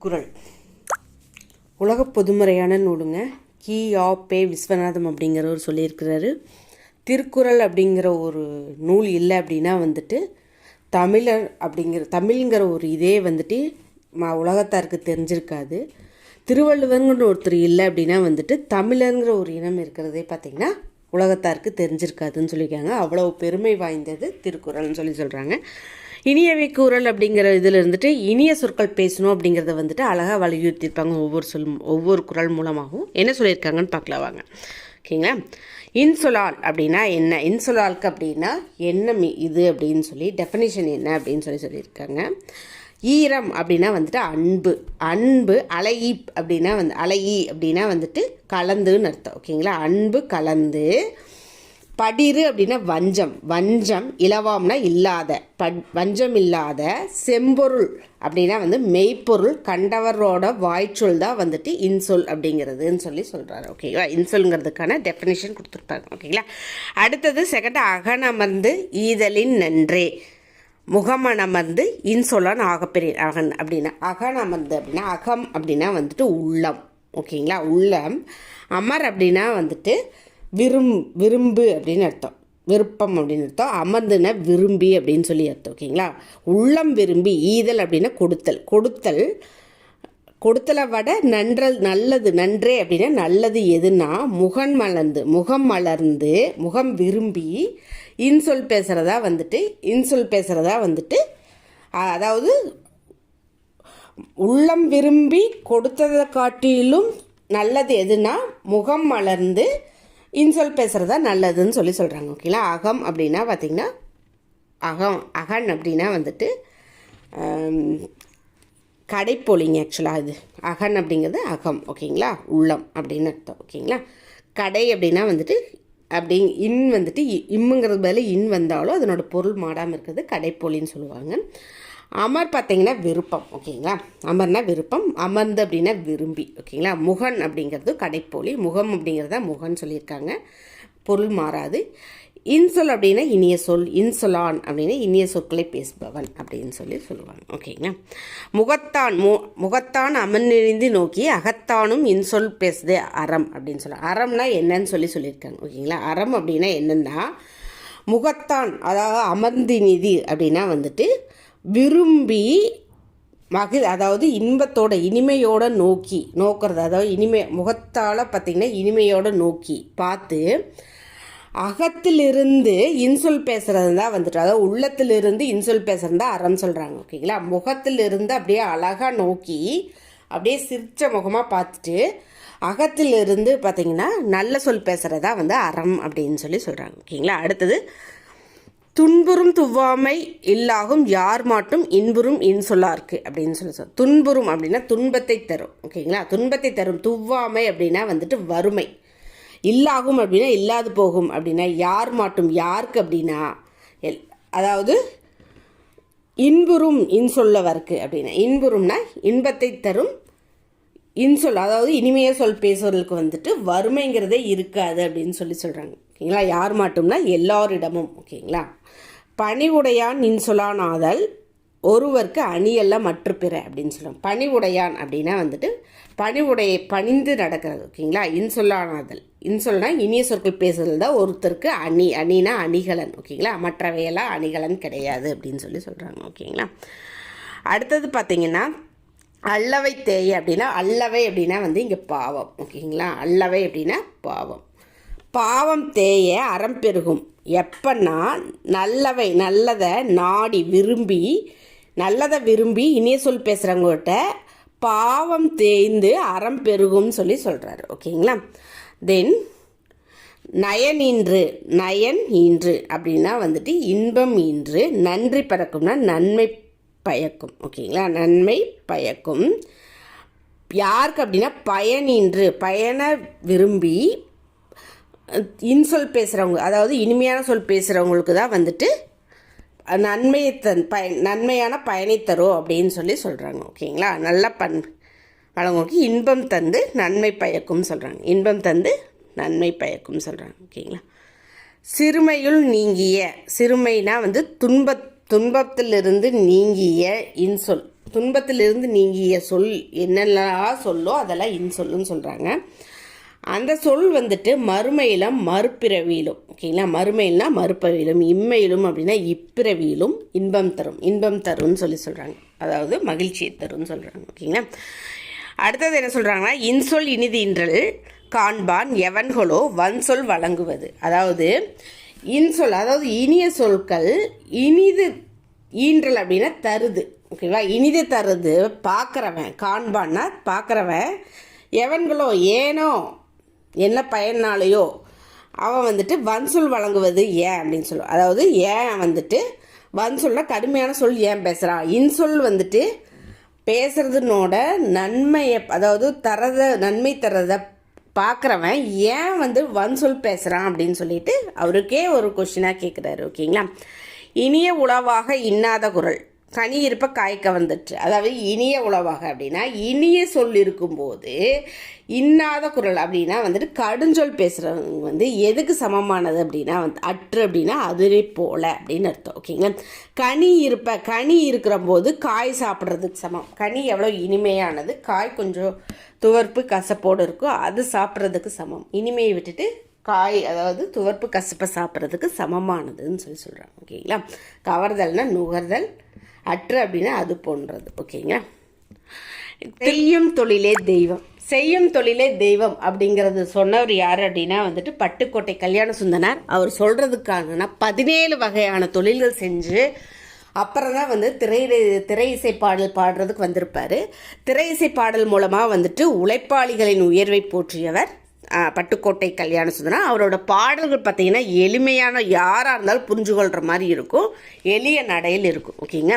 குறள் உலக பொதுமறையான நூலுங்க. கி.ஆ.பெ. விஸ்வநாதம் அப்படிங்கிறவர் சொல்லியிருக்கிறாரு. திருக்குறள் அப்படிங்கிற ஒரு நூல் இல்லை அப்படின்னா தமிழ்ங்கிற ஒரு இதே உலகத்தாருக்கு தெரிஞ்சிருக்காது. திருவள்ளுவர்ங்கிற ஒருத்தர் இல்லை அப்படின்னா தமிழருங்கிற ஒரு இனம் இருக்கிறதே பார்த்திங்கன்னா உலகத்தாருக்கு தெரிஞ்சிருக்காதுன்னு சொல்லியிருக்காங்க. அவ்வளோ பெருமை வாய்ந்தது திருக்குறள்னு சொல்கிறாங்க. இனியவை கூறல் அப்படிங்கிற இதில் இனிய சொற்கள் பேசணும் அப்படிங்கிறத அழகாக வலியுறுத்தியிருப்பாங்க. ஒவ்வொரு குறள் மூலமாகவும் என்ன சொல்லியிருக்காங்கன்னு பார்க்கலாம் வாங்க. ஓகேங்களா. இன்சொலால் அப்படின்னா என்ன, இன்சொலால்க்கு அப்படின்னா என்ன இது அப்படின்னு சொல்லி டெஃபினிஷன் என்ன அப்படின்னு சொல்லியிருக்காங்க. ஈரம் அப்படின்னா அன்பு. அன்பு அலையி அப்படின்னா அலையி அப்படின்னா கலந்துன்னு அர்த்தம். ஓகேங்களா. அன்பு கலந்து. படிறு அப்படின்னா வஞ்சம். வஞ்சம் இலவாம்னா இல்லாத, வஞ்சம் இல்லாத. செம்பொருள் அப்படின்னா மெய்ப்பொருள் கண்டவரோட வாய்ச்சொல் தான் இன்சொல் அப்படிங்கிறதுன்னு சொல்கிறாரு. ஓகேங்களா. இன்சொல்ங்கிறதுக்கான டெஃபினிஷன் கொடுத்துருப்பாங்க. ஓகேங்களா. அடுத்தது செகண்ட், அகனமர்ந்து ஈதலின் நன்றே. முகமனமர்ந்து இன்சொல்லான் ஆகப்பெரிய. அகன் அப்படின்னா அகனமர்ந்து அப்படின்னா அகம் அப்படின்னா உள்ளம். ஓகேங்களா. உள்ளம். அமர் அப்படின்னா விரும்பு அப்படின்னு அர்த்தம், விருப்பம் அப்படின்னு அர்த்தம். அமர்ந்துன்னா விரும்பி அப்படின்னு சொல்லி அர்த்தம். ஓகேங்களா. உள்ளம் விரும்பி. ஈதல் அப்படின்னா கொடுத்தல். கொடுத்தலை விட நல்லது நன்றே அப்படின்னா நல்லது எதுனா முகம் மலர்ந்து முகம் விரும்பி இன்சொல் பேசுகிறதா அதாவது உள்ளம் விரும்பி கொடுத்ததை காட்டிலும் நல்லது எதுனா முகம் மலர்ந்து இன்சொல் பேசுகிறதா நல்லதுன்னு சொல்கிறாங்க. ஓகேங்களா. அகம் அப்படின்னா பார்த்திங்கன்னா அகன் அப்படின்னா கடைப்பொலிங்க. ஆக்சுவலாக இது அகன் அப்படிங்கிறது அகம். ஓகேங்களா. உள்ளம் அப்படின்னு அர்த்தம். ஓகேங்களா. கடை அப்படின்னா அப்படி இன் இம்முங்கிறது பதில் இன் வந்தாலும் அதனோட பொருள் மாடாமல் இருக்கிறது கடைப்பொலின்னு சொல்லுவாங்க. அமர் பார்த்திங்கன்னா விருப்பம். ஓகேங்களா. அமர்னா விருப்பம், அமர்ந்து அப்படின்னா விரும்பி. ஓகேங்களா. முகன் அப்படிங்கிறது கடைப்பொலி, முகம் அப்படிங்கிறத முகன் சொல்லியிருக்காங்க, பொருள் மாறாது. இன்சொல் அப்படின்னா இனிய சொல், இன்சொலான் அப்படின்னா இனிய சொற்களை பேசுபவன் அப்படின்னு சொல்லுவாங்க. ஓகேங்களா. முகத்தான் அமர்நிறைந்து நோக்கி அகத்தானும் இன்சொல் பேசுதே அறம் அப்படின்னு சொல்லுவாங்க. அறம்னா என்னன்னு சொல்லியிருக்காங்க. ஓகேங்களா. அறம் அப்படின்னா என்னென்னா முகத்தான், அதாவது அமர்ந்து நிதி அப்படின்னா விரும்பி அதாவது இன்பத்தோட இனிமையோட நோக்கிறது, அதாவது முகத்தால் பார்த்திங்கன்னா இனிமையோட நோக்கி பார்த்து அகத்திலிருந்து இன்சொல் பேசுகிறது தான் அதாவது உள்ளத்திலிருந்து இன்சொல் பேசுகிறது தான் அறம் சொல்கிறாங்க. ஓகேங்களா. முகத்திலிருந்து அப்படியே அழகாக நோக்கி அப்படியே சிரிச்ச முகமாக பார்த்துட்டு அகத்திலிருந்து பார்த்திங்கன்னா நல்ல சொல் பேசுகிறதா அறம் அப்படின்னு சொல்கிறாங்க. ஓகேங்களா. அடுத்தது, துன்புறும் துவாமை இல்லாகும் யார் மாட்டும் இன்புறும் இன்சொல்லார்க்கு அப்படின்னு துன்புறும் அப்படின்னா துன்பத்தை தரும். ஓகேங்களா. துன்பத்தை தரும். துவாமை அப்படின்னா வறுமை. இல்லாகும் அப்படின்னா இல்லாது போகும் அப்படின்னா யார் மாட்டும் யாருக்கு அப்படின்னா அதாவது இன்புறும் இன்சொல்லவர்க்கு அப்படின்னா இன்புறும்னா இன்பத்தை தரும் இன்சொல், அதாவது இனிமையாக சொல் பேசுவதற்கு வறுமைங்கிறதே இருக்காது அப்படின்னு சொல்கிறாங்க. ஓகேங்களா. யார் மாட்டும்னா எல்லாரிடமும். ஓகேங்களா. பணிவுடையான் இன்சொலான் ஆதல் ஒருவருக்கு அணியல்ல மற்ற பிற அப்படின்னு சொல்லுவாங்க. பணிவுடையான் அப்படின்னா பணிந்து நடக்கிறது. ஓகேங்களா. இன்சொல்லானாதல், இன்சொல்னா இனிய சொற்கள் பேசுறது தான் ஒருத்தருக்கு அணினா அணிகலன். ஓகேங்களா. மற்றவையெல்லாம் அணிகலன் கிடையாது அப்படின்னு சொல்கிறாங்க. ஓகேங்களா. அடுத்தது பார்த்திங்கன்னா அல்லவை தேய அப்படின்னா அல்லவை அப்படின்னா இங்கே பாவம். ஓகேங்களா. அல்லவை அப்படின்னா பாவம். பாவம் தேய அறம் பெருகும். எப்பன்னா நல்லதை நாடி நல்லதை விரும்பி இனிய சொல் பேசுகிறவங்ககிட்ட பாவம் தேய்ந்து அறம் பெருகும்னு சொல்கிறாரு. ஓகேங்களா. தென் நயன் ஈன்று அப்படின்னா இன்பம் ஈன்று. நன்றி பறக்கும்னா நன்மை பயக்கும். ஓகேங்களா. நன்மை பயக்கும். யாருக்கு அப்படின்னா பயனை விரும்பி இன்சொல் பேசுகிறவங்க, அதாவது இனிமையான சொல் பேசுகிறவங்களுக்கு தான் நன்மையான பயனை தரும் அப்படின்னு சொல்கிறாங்க. ஓகேங்களா. நல்ல வழங்குக்கு இன்பம் தந்து நன்மை பயக்கும் சொல்கிறாங்க. இன்பம் தந்து நன்மை பயக்கும் சொல்கிறாங்க. ஓகேங்களா. சிறுமையுள் நீங்கிய. சிறுமைனா துன்பத்திலிருந்து நீங்கிய இன்சொல். துன்பத்திலிருந்து நீங்கிய சொல் என்னெல்லாம் சொல்லோ அதெல்லாம் இன்சொல்லுன்னு சொல்கிறாங்க. அந்த சொல் வந்துட்டு மறுமையிலும் மறுபிறவியிலும், ஓகேங்களா, மறுமையில்னா மறுபிறவியிலும், இம்மையிலும் அப்படின்னா இப்பிறவியிலும் இன்பம் தரும்னு சொல்கிறாங்க. அதாவது மகிழ்ச்சியை தரும்னு சொல்கிறாங்க. ஓகேங்களா. அடுத்தது என்ன சொல்கிறாங்கன்னா, இன்சொல் இனிது இன்றல் காண்பான் எவன்களோ வன்சொல் வழங்குவது. அதாவது இன்சொல், அதாவது இனிய சொற்கள் இனிது ஈன்றல் அப்படின்னா தருது, ஓகேவா, இனிது தருது பார்க்குறவன், காண்பான்னா பார்க்குறவன், எவன்களோ ஏனோ என்ன பயனாலேயோ அவன் வந்துட்டு வன்சொல் வழங்குவது ஏன் அப்படின்னு சொல்லுவான். அதாவது ஏன் வந்துட்டு வன்சொல்ல கடுமையான சொல் ஏன் பேசுகிறான், இன்சொல் வந்துட்டு பேசுறதுனோட நன்மையை, அதாவது நன்மை தரதை பார்க்குறவன் ஏன் வந்து வன்சொல் பேசுகிறான் அப்படின்னு சொல்லிட்டு அவருக்கே ஒரு கொஸ்டினாக கேட்குறாரு. ஓகேங்களா. இனிய உளவாக இன்னாத குரல் கனி இருப்ப காய்க்க வந்துட்டு. அதாவது இனிய உளவாக அப்படின்னா இனிய சொல் இருக்கும்போது இன்னாத குரல் அப்படின்னா வந்துட்டு கடுஞ்சொல் பேசுகிறவங்க வந்து எதுக்கு சமமானது அப்படின்னா வந்து அற்று அப்படின்னா அதுவே போல அப்படின்னு அர்த்தம். ஓகேங்களா. கனி இருக்கிற போது காய் சாப்பிட்றதுக்கு சமம். கனி எவ்வளோ இனிமையானது, காய் கொஞ்சம் துவர்ப்பு கசப்போடு இருக்கும், அது சாப்பிட்றதுக்கு சமம். இனிமையை விட்டுட்டு காய், அதாவது துவர்ப்பு கசப்பை சாப்பிட்றதுக்கு சமமானதுன்னு சொல்கிறாங்க. ஓகேங்களா. கவர்தல்னா நுகர்தல், அற்று அப்படின்னா அது போன்றது. ஓகேங்களா. செய்யும் தொழிலே தெய்வம் அப்படிங்கிறது சொன்னவர் யார் அப்படின்னா வந்துட்டு பட்டுக்கோட்டை கல்யாண சுந்தரனார். அவர் சொல்கிறதுக்காகனா 17 வகையான தொழில்கள் செஞ்சு அப்புறம் தான் வந்து திரை இசை பாடல் பாடுறதுக்கு வந்திருப்பார். திரை இசை பாடல் மூலமாக வந்துட்டு உழைப்பாளிகளின் உயர்வை போற்றியவர் பட்டுக்கோட்டை கல்யாண சுந்தரனார். அவரோட பாடல்கள் பார்த்திங்கன்னா எளிமையான, யாராக இருந்தாலும் புரிஞ்சுக்கொள்கிற மாதிரி இருக்கும், எளிய நடையில் இருக்கும். ஓகேங்க.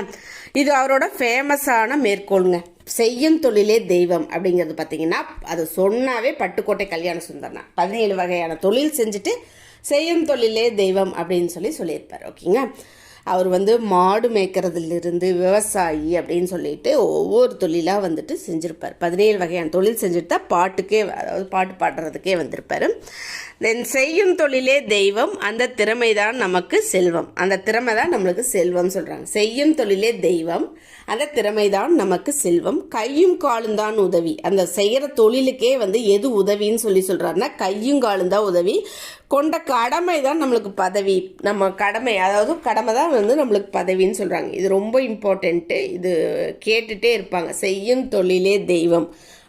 இது அவரோட ஃபேமஸான மேற்கோளுங்க. செய்யும் தொழிலே தெய்வம் அப்படிங்கிறது பார்த்திங்கன்னா அது சொன்னாவே பட்டுக்கோட்டை கல்யாண சுந்தரனார் 17 வகையான தொழில் செஞ்சுட்டு செய்யும் தொழிலே தெய்வம் அப்படின்னு சொல்லியிருப்பார். ஓகேங்க. அவர் வந்து மாடு மேய்க்கிறதுலேருந்து விவசாயி அப்படின்னு சொல்லிட்டு ஒவ்வொரு தொழிலாக வந்துட்டு செஞ்சுருப்பார். 17 வகையான தொழில் செஞ்சுட்டு தான் பாட்டுக்கே, அதாவது பாட்டு பாடுறதுக்கே வந்திருப்பார். தென் செய்யும் தொழிலே தெய்வம், அந்த திறமை தான் நமக்கு செல்வம். அந்த திறமை தான் நம்மளுக்கு செல்வம் சொல்கிறாங்க. செய்யும் தொழிலே தெய்வம், அந்த திறமை தான் நமக்கு செல்வம். கையும் காலும் தான் உதவி. அந்த செய்கிற தொழிலுக்கே வந்து எது உதவின்னு சொல்கிறாருன்னா கையும் காலும் தான் உதவி. கொண்ட கடமை தான் நம்மளுக்கு பதவி. நம்ம கடமை, அதாவது கடமை தான் வந்து நம்மளுக்கு பதவின்னு சொல்கிறாங்க. இது ரொம்ப இம்பார்ட்டண்ட்டு. இது கேட்டுகிட்டே இருப்பாங்க. செய்யும் தொழிலே தெய்வம்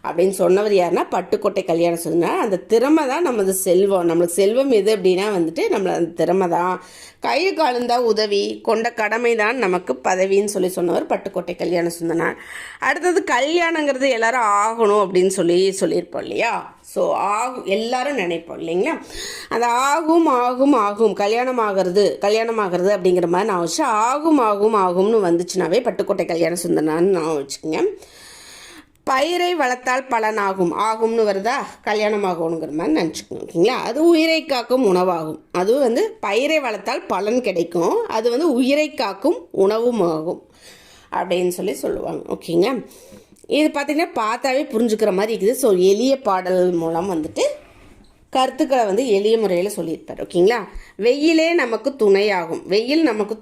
அப்படின்னு சொன்னவர் யாருன்னா பட்டுக்கோட்டை கல்யாணம் சொன்னார். அந்த திறமை தான் நமது செல்வம். நம்மளுக்கு செல்வம் எது அப்படின்னா வந்துட்டு நம்மளை அந்த திறமை தான். கை காலந்தா உதவி, கொண்ட கடமை தான் நமக்கு பதவின்னு சொன்னவர் பட்டுக்கோட்டை கல்யாணம் சொன்னார். அடுத்தது கல்யாணங்கிறது எல்லாரும் ஆகணும் அப்படின்னு சொல்லியிருப்போம் இல்லையா. ஸோ எல்லாரும் நினைப்போம் இல்லைங்களா. அது ஆகும் கல்யாணம் ஆகிறது அப்படிங்கிற மாதிரி நான் வச்சு ஆகும்னு வந்துச்சுனாவே பட்டுக்கோட்டை கல்யாண சுந்தரனான்னு நான் வச்சுக்கோங்க. பயிரை வளர்த்தால் ஆகும்னு வருதா, கல்யாணம் ஆகணுங்கிற மாதிரி நினச்சிக்கோங்க. ஓகேங்களா. அது உயிரை காக்கும் உணவாகும். அது வந்து பயிரை வளர்த்தால் பலன் கிடைக்கும், அது வந்து உயிரை காக்கும் உணவும் ஆகும் அப்படின்னு சொல்லுவாங்க. ஓகேங்களா. இது பார்த்திங்கன்னா பார்த்தாவே புரிஞ்சுக்கிற மாதிரி இருக்குது. ஸோ எளிய பாடல் மூலம் வந்துட்டு கருத்துக்களை வந்து எளிய முறையில் சொல்லியிருப்பார். ஓகேங்களா. வெயில் நமக்கு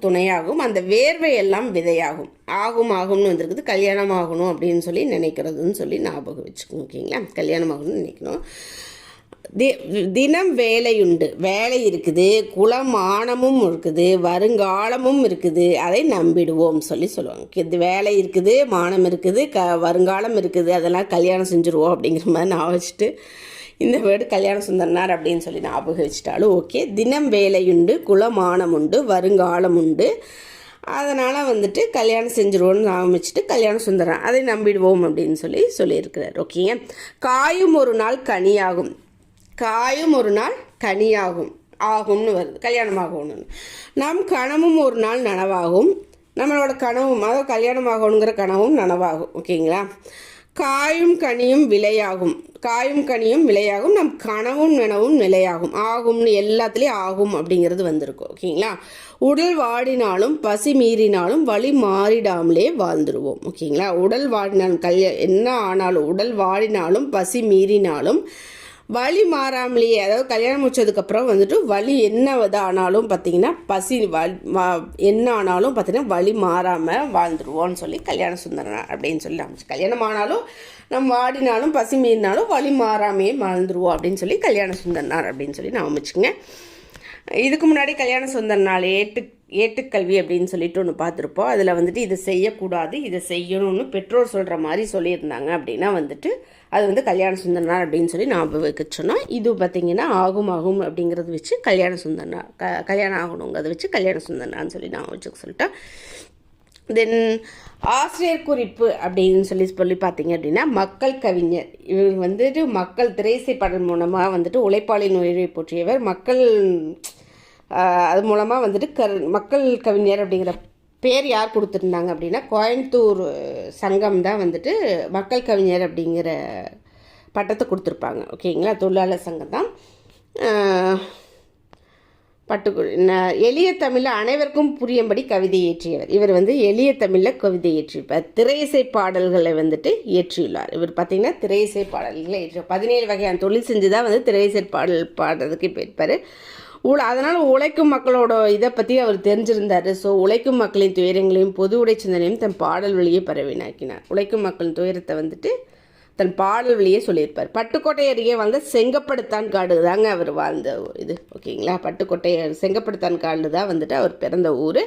துணையாகும், அந்த வேர்வை எல்லாம் விதையாகும். ஆகும்னு வந்திருக்குது, கல்யாணம் ஆகணும் அப்படின்னு நினைக்கிறதுன்னு ஞாபகம் வச்சுக்கோங்க. ஓகேங்களா. கல்யாணம் ஆகணும்னு நினைக்கணும். தினம் வேலையுண்டு, வேலை இருக்குது, குலமானமும் இருக்குது, வருங்காலமும் இருக்குது, அதை நம்பிடுவோம் சொல்லுவாங்க. இது வேலை இருக்குது, மானம் இருக்குது, வருங்காலம் இருக்குது, அதெல்லாம் கல்யாணம் செஞ்சுருவோம் அப்படிங்கிற மாதிரி நான் வச்சுட்டு இந்த வேர்டு கல்யாண சுந்தரனார் அப்படின்னு ஞாபகம் வச்சுட்டாலும் ஓகே. தினம் வேலையுண்டு, குலமானம் உண்டு, வருங்காலம் உண்டு, அதனால் வந்துட்டு கல்யாணம் செஞ்சுருவோன்னு ஆரம்பிச்சுட்டு கல்யாண சுந்தரம் அதை நம்பிடுவோம் அப்படின்னு சொல்லியிருக்கிறார். ஓகேங்க. காயும் ஒரு நாள் கனியாகும் ஆகும்னு வருது, கல்யாணம் ஆகணும்னு. நம் கனவும் ஒரு நாள் நனவாகும். நம்மளோட கனவும், அதாவது கல்யாணம் ஆகணுங்கிற கனவும் நனவாகும். ஓகேங்களா. காயும் கனியும் விளையாகும், நம் கனவும் நனவும் நிலையாகும். ஆகும்னு எல்லாத்துலேயும் ஆகும் அப்படிங்கிறது வந்திருக்கும். ஓகேங்களா. உடல் வாடினாலும் பசி மீறினாலும் வழி மாறிடாமலே வாழ்ந்துருவோம். ஓகேங்களா. உடல் வாடினாலும் என்ன ஆனாலும், உடல் வாடினாலும் பசி மீறினாலும் வலி மாறாமலேயே, அதாவது கல்யாணம் முடிச்சதுக்கப்புறம் வந்துட்டு வலி என்ன ஆனாலும் பார்த்தீங்கன்னா என்ன ஆனாலும் பார்த்தீங்கன்னா வலி மாறாமல் வாழ்ந்துருவோன்னு சொல்லி கல்யாண சுந்தரனார் அப்படின்னு சொல்லி அமைச்சு, கல்யாணம் ஆனாலும் நம்ம வாடினாலும் பசி மீறினாலும் வலி மாறாமையே வாழ்ந்துருவோம் அப்படின்னு சொல்லி கல்யாண சுந்தரனார் அப்படின்னு சொல்லி நான் அமைச்சுங்க. இதுக்கு முன்னாடி கல்யாண சுந்தரனார் ஏட்டுக்கல்வி அப்படின்னு சொல்லிட்டு ஒன்று பார்த்துருப்போம். அதில் வந்துட்டு இதை செய்யக்கூடாது, இதை செய்யணும்னு பெற்றோர் சொல்கிற மாதிரி சொல்லியிருந்தாங்க அப்படின்னா வந்துட்டு அது வந்து கல்யாண சுந்தரனார் அப்படின்னு சொல்லி ஞாபகம் வைக்க சொன்னோம். இது பார்த்திங்கன்னா ஆகும் அப்படிங்கிறது வச்சு கல்யாண சுந்தரனார், கல்யாணம் ஆகணுங்கிறத வச்சு கல்யாண சுந்தரனார்னு சொல்லி நான் வச்சுக்க சொல்லிட்டேன். தென் ஆசிரியர் குறிப்பு அப்படின்னு சொல்லி பார்த்தீங்க அப்படின்னா மக்கள் கவிஞர். இவர் வந்துட்டு மக்கள் திரைசை பாடல் மூலமாக வந்துட்டு உழைப்பாளின் உயிரை போற்றியவர். அது மூலமாக வந்துட்டு மக்கள் கவிஞர் அப்படிங்கிற பேர் யார் கொடுத்துருந்தாங்க அப்படின்னா கோயம்புத்தூர் சங்கம் தான் வந்துட்டு மக்கள் கவிஞர் அப்படிங்கிற பட்டத்தை கொடுத்துருப்பாங்க. ஓகேங்களா, தொழிலாளர் சங்கம் தான். எளிய தமிழில் அனைவருக்கும் புரியும்படி கவிதை இயற்றியவர். இவர் வந்து எளிய தமிழில் கவிதை இயற்றியிருப்பார். திரையிசை பாடல்களை வந்துட்டு இயற்றியுள்ளார். இவர் பார்த்திங்கன்னா திரையிசை பாடல்களை 17 வகையான தொழில் செஞ்சு தான் வந்து திரையிசை பாடுறதுக்கு போயிருப்பார். அதனால் உழைக்கும் மக்களோட இதை பற்றி அவர் தெரிஞ்சிருந்தார். ஸோ உழைக்கும் மக்களின் துயரங்களையும் பொது உடை சிந்தனையும் தன் பாடல் வழியே பரவினாக்கினார். உழைக்கும் மக்களின் துயரத்தை வந்துட்டு தன் பாடல் வழியே சொல்லியிருப்பார். பட்டுக்கோட்டை அருகே வாழ்ந்த செங்கப்படுத்தான் காடு தாங்க அவர் வாழ்ந்த இது. ஓகேங்களா, பட்டுக்கோட்டை செங்கப்படுத்தான் காடு தான் வந்துட்டு அவர் பிறந்த ஊர்.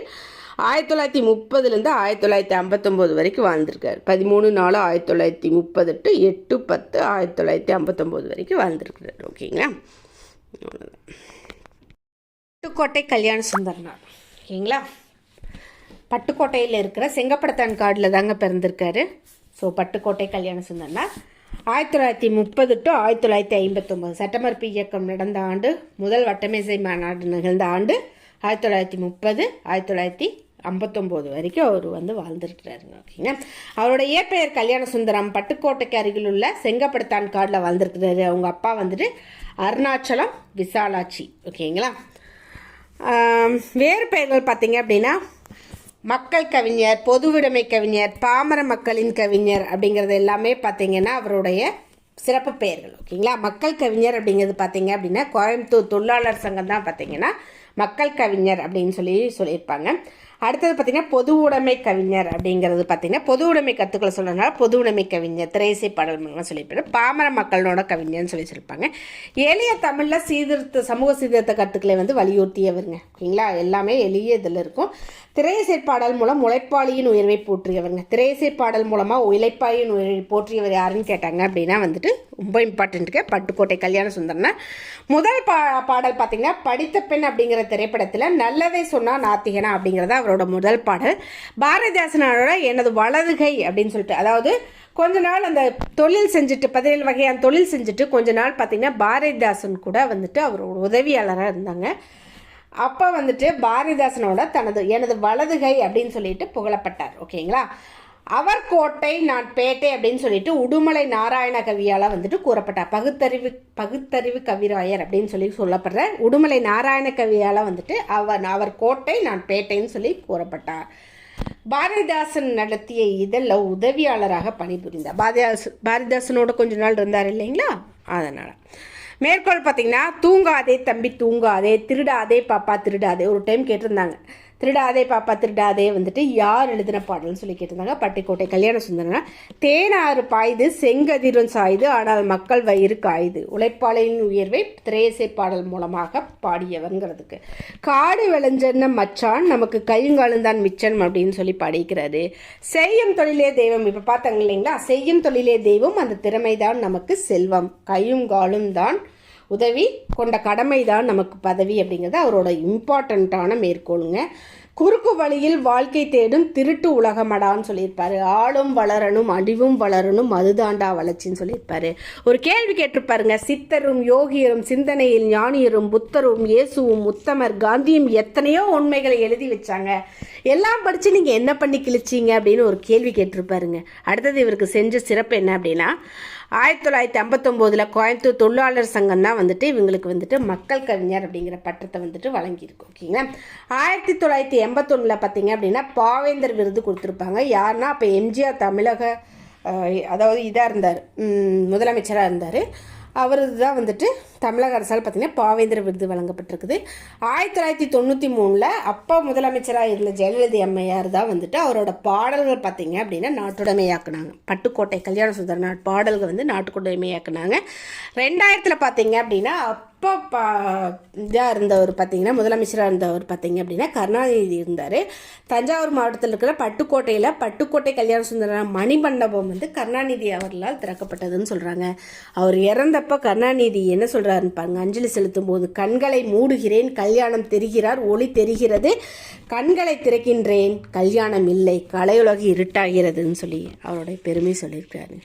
1930 1959 வரைக்கும் வாழ்ந்திருக்கார். 13/4/1930 to 8/10/1959 வரைக்கும் வாழ்ந்திருக்கிறார். ஓகேங்களா, அவ்வளோதான். பட்டுக்கோட்டை கல்யாண சுந்தரனார். ஓகேங்களா, பட்டுக்கோட்டையில் இருக்கிற செங்கப்படுத்தான் காடில் தாங்க பிறந்திருக்காரு. ஸோ பட்டுக்கோட்டை கல்யாண சுந்தரனார் 1930 to 1959 சட்டமறுப்பு இயக்கம் நடந்த ஆண்டு, முதல் வட்டமேசை மாநாடு நிகழ்ந்த ஆண்டு 1930 1959 வரைக்கும் அவர் வந்து வாழ்ந்துருக்கிறாருங்க. ஓகேங்க, அவரோட இயற்பெயர் கல்யாண சுந்தரம். பட்டுக்கோட்டைக்கு அருகில் உள்ள செங்கப்படுத்தான் காடில் வாழ்ந்துருக்கிறாரு. அவங்க அப்பா வந்துட்டு அருணாச்சலம் விசாலாட்சி. ஓகேங்களா, வேறு பெயர்கள் பார்த்தீங்க அப்படின்னா மக்கள் கவிஞர், பொதுவுடைமை கவிஞர், பாமர மக்களின் கவிஞர் அப்படிங்கிறது எல்லாமே பார்த்தீங்கன்னா அவருடைய சிறப்பு பெயர்கள். ஓகேங்களா, மக்கள் கவிஞர் அப்படிங்கிறது பார்த்தீங்க அப்படின்னா கோயம்புத்தூர் தொழிலாளர் சங்கம் தான் பார்த்தீங்கன்னா மக்கள் கவிஞர் அப்படின்னு சொல்லியிருப்பாங்க. அடுத்தது பார்த்தீங்கன்னா பொது உடைமை கவிஞர் அப்படிங்கிறது பார்த்தீங்கன்னா பொது உடைமை கருத்துக்களை சொல்கிறதுனால பொது உடைமை கவிஞர், திரையிசை பாடல் மூலமாக சொல்லியிருப்பாங்க. பாமர மக்களோட கவிஞர்னு சொல்லியிருப்பாங்க. எளிய தமிழில் சமூக சீர்திருத்த கருத்துக்களை வந்து வலியுறுத்தியவருங்க. ஓகேங்களா, எல்லாமே எளிய இதில் இருக்கும். திரையிசை பாடல் மூலம் உழைப்பாளியின் உயர்வை போற்றியவருங்க. திரையிசை பாடல் மூலமாக உழைப்பாளியின் உயர்வை போற்றியவர் யாருன்னு கேட்டாங்க அப்படின்னா வந்துட்டு ரொம்ப இம்பார்ட்டண்ட்டுக்கு பட்டுக்கோட்டை கல்யாண சுந்தரனார். முதல் பாடல் பார்த்தீங்கன்னா படித்த பெண் அப்படிங்கிற திரைப்படத்தில் நல்லதை சொன்னால் நாத்திகனா அப்படிங்கிறத அவரோட முதல் பாடல். பாரதிதாசனோட எனது வலதுகை அப்படின்னு சொல்லிட்டு, அதாவது கொஞ்ச நாள் அந்த தொழில் செஞ்சுட்டு 17 வகையான தொழில் செஞ்சுட்டு கொஞ்ச நாள் பார்த்தீங்கன்னா பாரதிதாசன் கூட வந்துட்டு அவரோட உதவியாளராக இருந்தாங்க. அப்போ வந்துட்டு பாரதிதாசனோட எனது வலதுகை அப்படின்னு சொல்லிட்டு புகழப்பட்டார். ஓகேங்களா, அவர் கோட்டை நான் பேட்டை அப்படின்னு சொல்லிட்டு உடுமலை நாராயண கவியால் வந்துட்டு கூறப்பட்டார். பகுத்தறிவு கவிராயர் அப்படின்னு சொல்லப்படுற உடுமலை நாராயண கவியால் வந்துட்டு அவர் கோட்டை நான் பேட்டைன்னு சொல்லி கூறப்பட்டார். பாரதிதாசன் நடத்திய இதழில் உதவியாளராக பணிபுரிந்தார். பாரதிதாசனோட கொஞ்ச நாள் இருந்தார் இல்லைங்களா, அதனால். மேற்கோள் பார்த்தீங்கன்னா தூங்காதே தம்பி தூங்காதே, திருடாதே பாப்பா திருடாதே. ஒரு டைம் கேட்டிருந்தாங்க, திருடாதே பாப்பா திருடாதே வந்துட்டு யார் எழுதின பாடல்னு சொல்லி கேட்டிருந்தாங்க. பட்டுக்கோட்டை கல்யாண சுந்தரனார். தேனாறு பாய்து செங்கதிரும் சாய்து ஆனால் மக்கள் வயிறு காய்து, உழைப்பாளையின் உயர்வை திரையிசை பாடல் மூலமாக பாடியவங்கிறதுக்கு. காடு விளைஞ்சன்ன மச்சான் நமக்கு கையுங்காலுந்தான் மிச்சம் அப்படின்னு சொல்லி பாடிக்கிறாரு. செய்யும் தொழிலே தெய்வம். இப்போ பார்த்தாங்க இல்லைங்களா, செய்யும் தொழிலே தெய்வம், அந்த திறமைதான் நமக்கு செல்வம், கையும் காலும் தான் உதவி, கொண்ட கடமை தான் நமக்கு பதவி அப்படிங்கிறது அவரோட இம்பார்ட்டண்ட்டான மேற்கோளுங்க. குறுக்கு வழியில் வாழ்க்கை தேடும் திருட்டு உலகமடான்னு சொல்லியிருப்பாரு. ஆளும் வளரணும் அழிவும் வளரணும் அதுதாண்டா வளர்ச்சின்னு சொல்லியிருப்பாரு. ஒரு கேள்வி கேட்டிருப்பாருங்க, சித்தரும் யோகியரும் சிந்தனையில் ஞானியரும் புத்தரும் இயேசுவும் உத்தமர் காந்தியும் எத்தனையோ உண்மைகளை எழுதி வச்சாங்க, எல்லாம் படித்து நீங்கள் என்ன பண்ணி கிழிச்சிங்க அப்படின்னு ஒரு கேள்வி கேட்டிருப்பாருங்க. அடுத்தது இவருக்கு செஞ்ச சிறப்பு என்ன அப்படின்னா 1959 கோயம்புத்தூர் தொழிலாளர் சங்கம் தான் வந்துட்டு இவங்களுக்கு வந்துட்டு மக்கள் கவிஞர் அப்படிங்கிற பட்டத்தை வந்துட்டு வழங்கியிருக்கும். ஓகேங்களா, 1981 பார்த்தீங்க அப்படின்னா பாவேந்தர் விருது கொடுத்துருப்பாங்க. யாருன்னா அப்போ எம்ஜிஆர் தமிழக அதாவது இதாக இருந்தார், முதலமைச்சராக இருந்தார். அவரது தான் வந்துட்டு தமிழக அரசால் பார்த்திங்கன்னா பாவேந்தர் விருது வழங்கப்பட்டிருக்குது. 1993 அப்போ முதலமைச்சராக இருந்த ஜெயலலிதா அம்மையார் தான் வந்துட்டு அவரோட பாடல்கள் பார்த்திங்க அப்படின்னா நாட்டுடைமையாக்குனாங்க. பட்டுக்கோட்டை கல்யாண சுந்தர பாடல்கள் வந்து நாட்டுடைமையாக்குனாங்க. 2000 பார்த்திங்க அப்படின்னா அப்போ இதாக இருந்தவர் பார்த்திங்கன்னா முதலமைச்சராக இருந்தவர் பார்த்திங்க அப்படின்னா கருணாநிதி இருந்தார். தஞ்சாவூர் மாவட்டத்தில் இருக்கிற பட்டுக்கோட்டை கல்யாண சுந்தர மணிமண்டபம் வந்து கருணாநிதி அவர்களால் திறக்கப்பட்டதுன்னு சொல்கிறாங்க. அவர் இறந்தப்போ கருணாநிதி என்ன சொல்கிறாருன்னு பாருங்க. அஞ்சலி செலுத்தும் போது, கண்களை மூடுகிறேன், கல்யாணம் தெரிகிறார், ஒளி தெரிகிறது, கண்களை திறக்கின்றேன், கல்யாணம் இல்லை, கலையுலகு இருட்டாகிறதுன்னு சொல்லி அவருடைய பெருமை சொல்லியிருக்காரு.